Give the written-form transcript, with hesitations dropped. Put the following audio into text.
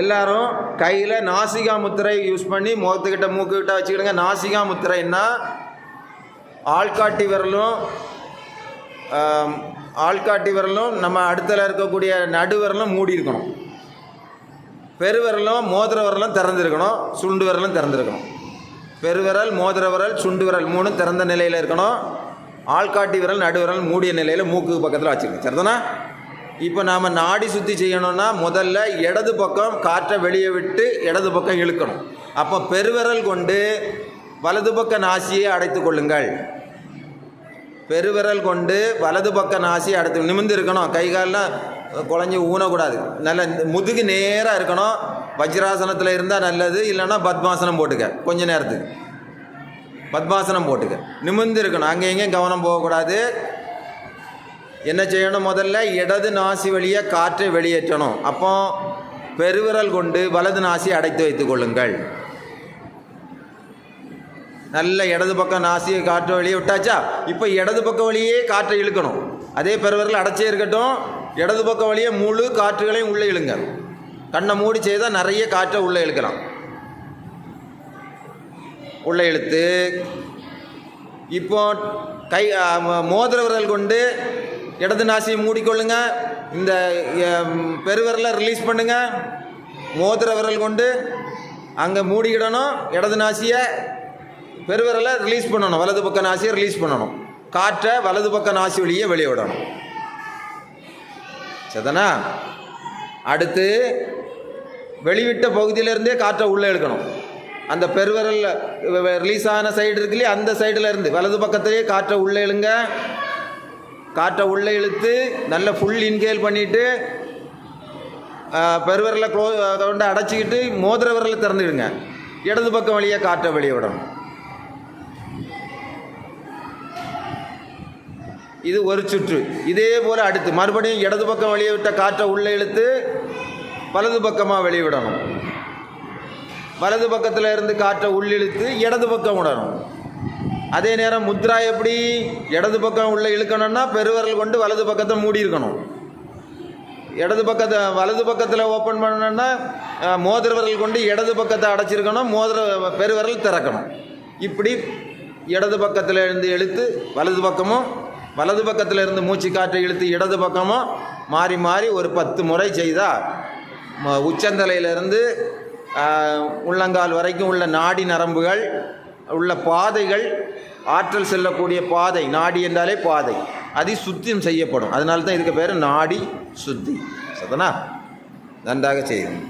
எல்லாரும் கையில் நாசிகா முத்திரை யூஸ் பண்ணி முகத்துக்கிட்ட மூக்குக்கிட்ட வச்சுக்கிடுங்க. நாசிகா முத்திரைன்னா ஆள்காட்டி விரலும் நம்ம அடுத்தல இருக்கக்கூடிய நடுவிரலும் மூடி இருக்கணும். பெருவிரலும் மோதிர விரலும் திறந்துருக்கணும். சுண்டு விரலும் திறந்துருக்கணும். பெருவிரல், மோதிர விரல், சுண்டு விரல் 3 திறந்த நிலையில் இருக்கணும். ஆள்காட்டி விரல் நடுவிரல் மூடிய நிலையில் மூக்கு பக்கத்தில் வச்சுக்கணும். சரிதானா? இப்போ நாம் நாடி சுற்றி செய்யணும்னா முதல்ல இடது பக்கம் காற்றை வெளியே விட்டு இடது பக்கம் இழுக்கணும். அப்போ பெருவிரல் கொண்டு வலது பக்க நாசியை அடைத்து கொள்ளுங்கள். பெருவிரல் கொண்டு வலது பக்க நாசியை அடைத்து நிமிர்ந்து இருக்கணும். கை காலெலாம் குழஞ்சி ஊனக்கூடாது. நல்ல முதுகு நேராக இருக்கணும். வஜ்ராசனத்தில் இருந்தால் நல்லது. இல்லைன்னா பத்மாசனம் போட்டுக்க. கொஞ்ச நேரத்துக்கு பத்மாசனம் போட்டுக்க. நிமிர்ந்து இருக்கணும். அங்கே எங்கேயும் கவனம் போகக்கூடாது. என்ன செய்யணும்? முதல்ல இடது நாசி வழியாக காற்றை வெளியேற்றணும். அப்போ பெருவிரல் கொண்டு வலது நாசியை அடைத்து வைத்துக் கொள்ளுங்கள். நல்ல இடது பக்கம் நாசியை காற்று வெளியே விட்டாச்சா? இப்போ இடது பக்கம் வழியே காற்றை இழுக்கணும். அதே பெருவிரல் அடைச்சே இருக்கட்டும். இடது பக்கம் வழியே முழு காற்றுகளையும் உள்ளே இழுங்க. கண்ணை மூடி செய்தால் நிறைய காற்றை உள்ளே இழுக்கலாம். உள்ளே இழுத்து இப்போ கை மோதிர விரல் கொண்டு இடது நாசியை மூடிக்கொள்ளுங்க. இந்த பெருவிரலை ரிலீஸ் பண்ணுங்க. மோதிர விரல் கொண்டு அங்கே மூடிக்கிடணும். இடது நாசியை பெருவிரலை ரிலீஸ் பண்ணணும். வலது பக்க நாசியை ரிலீஸ் பண்ணணும். காற்றை வலது பக்க நாசி வழியே வெளியே விடணும். சரிதானா? அடுத்து வெளிவிட்ட பகுதியிலேருந்தே காற்றை உள்ளே இழுக்கணும். அந்த பெருவிரலில் ரிலீஸ் ஆன சைடு இருக்குல்லையே, அந்த சைடில் இருந்து வலது பக்கத்திலே காற்றை உள்ளே இழுங்க. காற்றை உள்ளே இழுத்து நல்ல ஃபுல் இன்ஹேல் பண்ணிவிட்டு பெருவிரலை கொண்டு அடைச்சிக்கிட்டு மோதிர விரலை திறந்துடுங்க. இடது பக்கம் வழியாக காற்றை வெளியே விடணும். இது ஒரு சுற்று. இதே போல் அடுத்து மறுபடியும் இடது பக்கம் வெளியே விட்ட காற்றை உள்ளே இழுத்து வலது பக்கமாக வெளியே விடணும். வலது பக்கத்தில் இருந்து காற்றை உள்ளிழுத்து இடது பக்கம் விடணும். அதே நேரம் முத்ரா எப்படி? இடது பக்கம் உள்ளே இழுக்கணும்னா பெருவிரல் கொண்டு வலது பக்கத்தை மூடி இருக்கணும். வலது பக்கத்தில் ஓப்பன் பண்ணணும்னா மோதிர விரல் கொண்டு இடது பக்கத்தை அடைச்சிருக்கணும். பெருவிரல் திறக்கணும். இப்படி இடது பக்கத்தில் இருந்து இழுத்து வலது பக்கமும், வலது பக்கத்தில் இருந்து மூச்சு காற்றை இழுத்து இடது பக்கமும் மாறி மாறி ஒரு 10 முறை செய்தால் உச்சந்தலையிலிருந்து உள்ளங்கால் வரைக்கும் உள்ள நாடி நரம்புகள் உள்ள பாதைகள், ஆற்றல் செல்லக்கூடிய பாதை, நாடி என்றாலே பாதை, அது சுத்தம் செய்யப்படும். அதனால தான் இதுக்கு பேர் நாடி சுத்தி. சரிதானா? நன்றாக செய்யணும்.